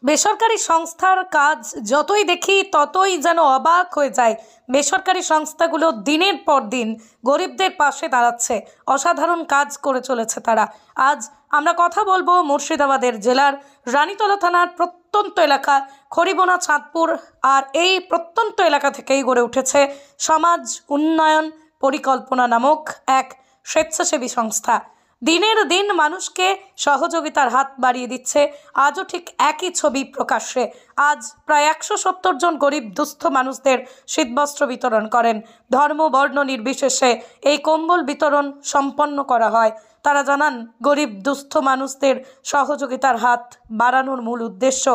বেসরকারি সংস্থার কাজ যতই দেখি ততই যেন অবাক হয়ে যায়। বেসরকারি সংস্থাগুলো দিনের পর দিন গরিবদের পাশে দাঁড়াচ্ছে, অসাধারণ কাজ করে চলেছে তারা। আজ আমরা কথা বলবো মুর্শিদাবাদের জেলার রানীতলা থানার প্রত্যন্ত এলাকা খড়িবোনা চাঁদপুর। আর এই প্রত্যন্ত এলাকা থেকেই গড়ে উঠেছে সমাজ উন্নয়ন পরিকল্পনা নামক এক স্বেচ্ছাসেবী সংস্থা। দিনের দিন মানুষকে সহযোগিতার হাত বাড়িয়ে দিচ্ছে। আজও ঠিক একই ছবি প্রকাশ্যে। আজ প্রায় 170 জন গরিব দুস্থ মানুষদের শীতবস্ত্র বিতরণ করেন। ধর্ম বর্ণ নির্বিশেষে এই কম্বল বিতরণ সম্পন্ন করা হয়। তারা জানান, গরিব দুস্থ মানুষদের সহযোগিতার হাত বাড়ানোর মূল উদ্দেশ্য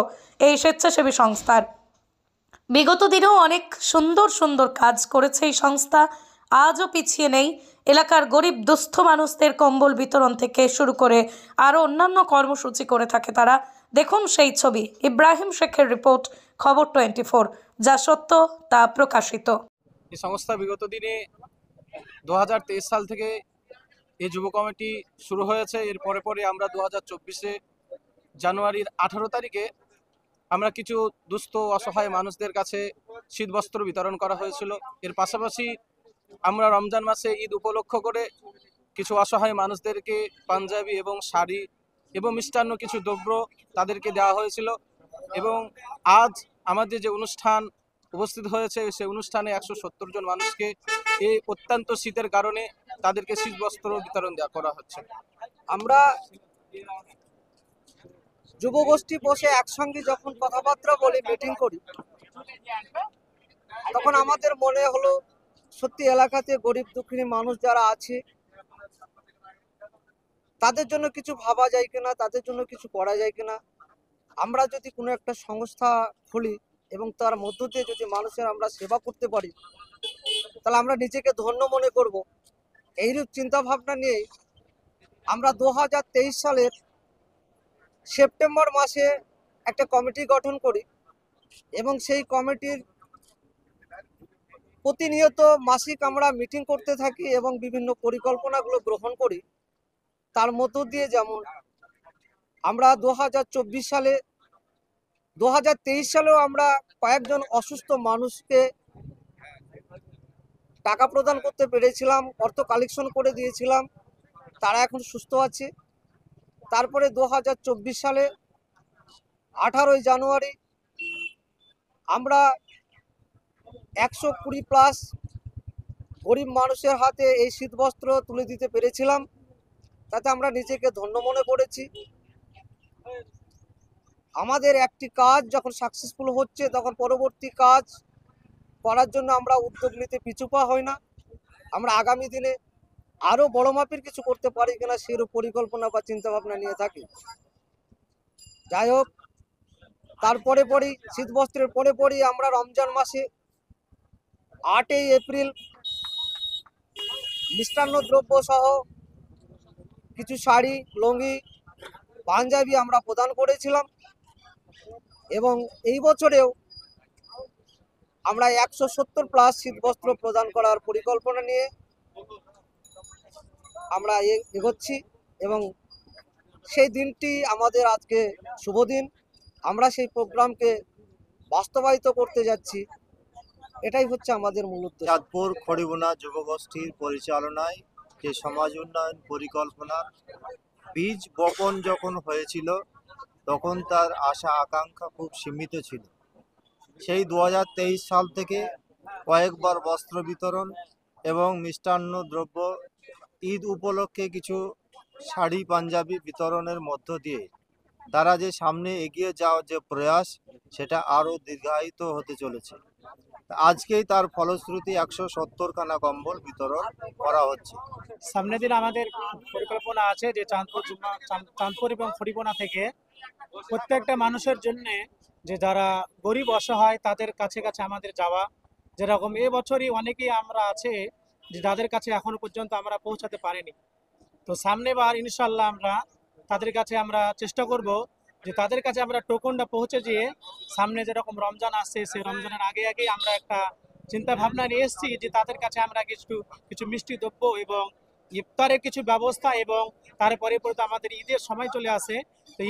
এই স্বেচ্ছাসেবী সংস্থার। বিগত দিনেও অনেক সুন্দর সুন্দর কাজ করেছে এই সংস্থা, আজও পিছিয়ে নেই। এলাকার গরিব দুস্থ মানুষদের কম্বল বিতরণ থেকে শুরু করে আরও অন্যান্য কর্মসূচি করে থাকে তারা। দেখুন সেই ছবি। ইব্রাহিম শেখের রিপোর্ট, খবর 24, যা সত্য তা প্রকাশিত। এই সংস্থা বিগত দিনে 2023 সাল থেকে এই যুব কমিটি শুরু হয়েছে। এর পরে পরে আমরা 2024 জানুয়ারির 18 তারিখে আমরা কিছু দুস্থ অসহায় মানুষদের কাছে শীতবস্ত্র বিতরণ করা হয়েছিল। এর পাশাপাশি আমরা রমজান মাসে ঈদ উপলক্ষ করে কিছু অসহায় মানুষদেরকে পাঞ্জাবি এবং শাড়ি এবং মিষ্টান্ন কিছু দ্রব্য তাদেরকে দেওয়া হয়েছিল। এবং আজ আমাদের যে অনুষ্ঠান উপস্থিত হয়েছে সেই অনুষ্ঠানে 170 জন মানুষকে এই অত্যন্ত শীতের কারণে তাদেরকে শীতবস্ত্র বিতরণ করা হচ্ছে। আমরা যুবগোষ্ঠী বসে একসঙ্গে যখন কথাবার্তা বলি, মিটিং করি, তখন আমাদের মনে হলো সত্যি এলাকাতে গরিব দুঃখিনী মানুষ যারা আছে তাদের জন্য কিছু ভাবা যায় কিনা, তাদের জন্য কিছু করা যায় কিনা। আমরা যদি কোনো একটা সংস্থা খুলি এবং তার মধ্য দিয়ে যদি মানুষের আমরা সেবা করতে পারি, তাহলে আমরা নিজেকে ধন্য মনে করব। এইরূপ চিন্তা ভাবনা নিয়ে আমরা 2023 সালের সেপ্টেম্বর মাসে একটা কমিটি গঠন করি এবং সেই কমিটির প্রতিনিয়ত মাসিক আমরা মিটিং করতে থাকি এবং বিভিন্ন পরিকল্পনাগুলো গ্রহণ করি। তার মধ্য দিয়ে যেমন আমরা 2024 সালে 2023 সালেও আমরা কয়েকজন অসুস্থ মানুষকে টাকা প্রদান করতে পেরেছিলাম, অর্থ কালেকশন করে দিয়েছিলাম, তারা এখন সুস্থ আছে। তারপরে 2024 সালে 18 জানুয়ারি আমরা 120+ গরিব মানুষের হাতে এই শীতবস্ত্র তুলে দিতে পেরেছিলাম। তাতে আমরা নিজেকে ধন্য মনে করেছি। আমাদের একটি কাজ যখন সাকসেসফুল হচ্ছে, তখন পরবর্তী কাজ করার জন্য আমরা উদ্যোগ নিতে পিছুপা হই না। আমরা আগামী দিনে আরও বড় মাপের কিছু করতে পারি কিনা সেরূপ পরিকল্পনা বা চিন্তাভাবনা নিয়ে থাকি। যাই হোক, তারপরে পরই শীতবস্ত্রের পরে পরই আমরা রমজান মাসে 8 এপ্রিল মিষ্টান্ন দ্রব্য সহ কিছু শাড়ি, লুঙ্গি, পাঞ্জাবি আমরা প্রদান করেছিলাম। এবং এই বছরেও আমরা 170+ শীতবস্ত্র প্রদান করার পরিকল্পনা নিয়ে আমরা এগোচ্ছি এবং সেই দিনটি আমাদের আজকে শুভ দিন। আমরা সেই প্রোগ্রামকে বাস্তবায়িত করতে যাচ্ছি, এটাই হচ্ছে আমাদের মূল উদ্দেশ্য। চাঁদপুর খড়িবোনা যুবগোষ্ঠীর পরিচালনায় যে সমাজ উন্নয়ন পরিকল্পনার বীজ বপন যখন হয়েছিল, তখন তার আশা আকাঙ্ক্ষা খুব সীমিত ছিল। সেই 2023 সাল থেকে কয়েকবার বস্ত্র বিতরণ এবং মিষ্টান্ন দ্রব্য, ঈদ উপলক্ষে কিছু শাড়ি পাঞ্জাবি বিতরণের মধ্য দিয়ে তারা যে সামনে এগিয়ে যাওয়ার যে প্রয়াস, সেটা আরও দীর্ঘায়িত হতে চলেছে। আজকেই তার ফলশ্রুতি 170 খানা কম্বল বিতরণ করা হচ্ছে। সামনের দিন আমাদের পরিকল্পনা আছে যে চাঁদপুর এবং খড়িবোনা থেকে প্রত্যেকটা মানুষের জন্য, যে যারা গরিব অসহায় তাদের কাছে কাছে আমাদের যাওয়া। যেরকম এবছরই অনেকেই আমরা আছে যে যাদের কাছে এখনো পর্যন্ত আমরা পৌঁছাতে পারিনি। তো সামনেবার ইনশাল্লাহ আমরা তাদের কাছে আমরা চেষ্টা করব যে তাদের কাছে আমরা টোকনটা পৌঁছে দিয়ে সামনে যেরকম রমজান আসছে, সেই রমজানের আগে আমরা একটা চিন্তা ভাবনা নিয়ে এসেছি যে তাদের কাছে আমরা কিছু মিষ্টি দ্রব্য এবং ইফতারের কিছু ব্যবস্থা, এবং তারপরে পরে তো আমাদের ঈদের সময় চলে আসে। তো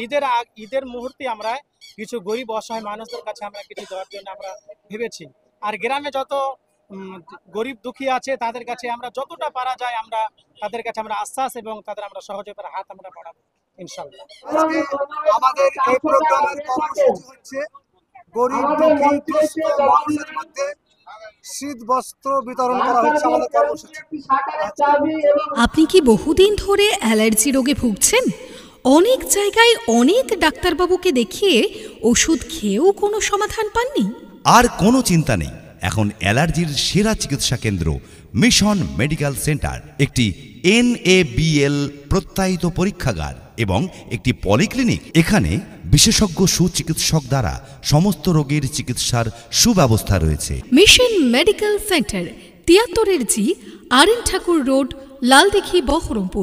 ঈদের মুহূর্তে আমরা কিছু গরিব অসহায় মানুষদের কাছে আমরা কিছু দেওয়ার জন্য আমরা ভেবেছি। আর গ্রামে যত গরিব দুঃখী আছে তাদের কাছে আমরা যতটা পারা যায় আমরা তাদের কাছে আমরা আশ্বাস এবং তাদের আমরা সহযোগিতার হাত আমরা বাড়াবো ইনশাআল্লাহ। আজকে আমাদের এই প্রোগ্রামের কর্মসূচি হচ্ছে গরিব দুঃখী দুস্থ মানুষের মধ্যে শীত বস্ত্র বিতরণ করা হচ্ছে আমাদের কর্মসূচি। আপনি কি বহুদিন ধরে অ্যালার্জি রোগে ভুগছেন? অনেক জায়গায় অনেক ডাক্তারবাবুকে দেখিয়ে ওষুধ খেয়েও কোনো সমাধান পাননি? আর কোনো চিন্তা নেই, এখন অ্যালার্জির সেরা চিকিৎসা কেন্দ্র মিশন মেডিকেল সেন্টার, একটি NABL প্রত্যায়িত পরীক্ষাগার এবং একটি পলিক্লিনিক। এখানে বিশেষজ্ঞ সুচিকিৎসক দ্বারা সমস্ত রোগের চিকিৎসার সুব্যবস্থা রয়েছে। Mission medical centre 73 G RN ঠাকুর রোড, লালদিঘি, বহরমপুর।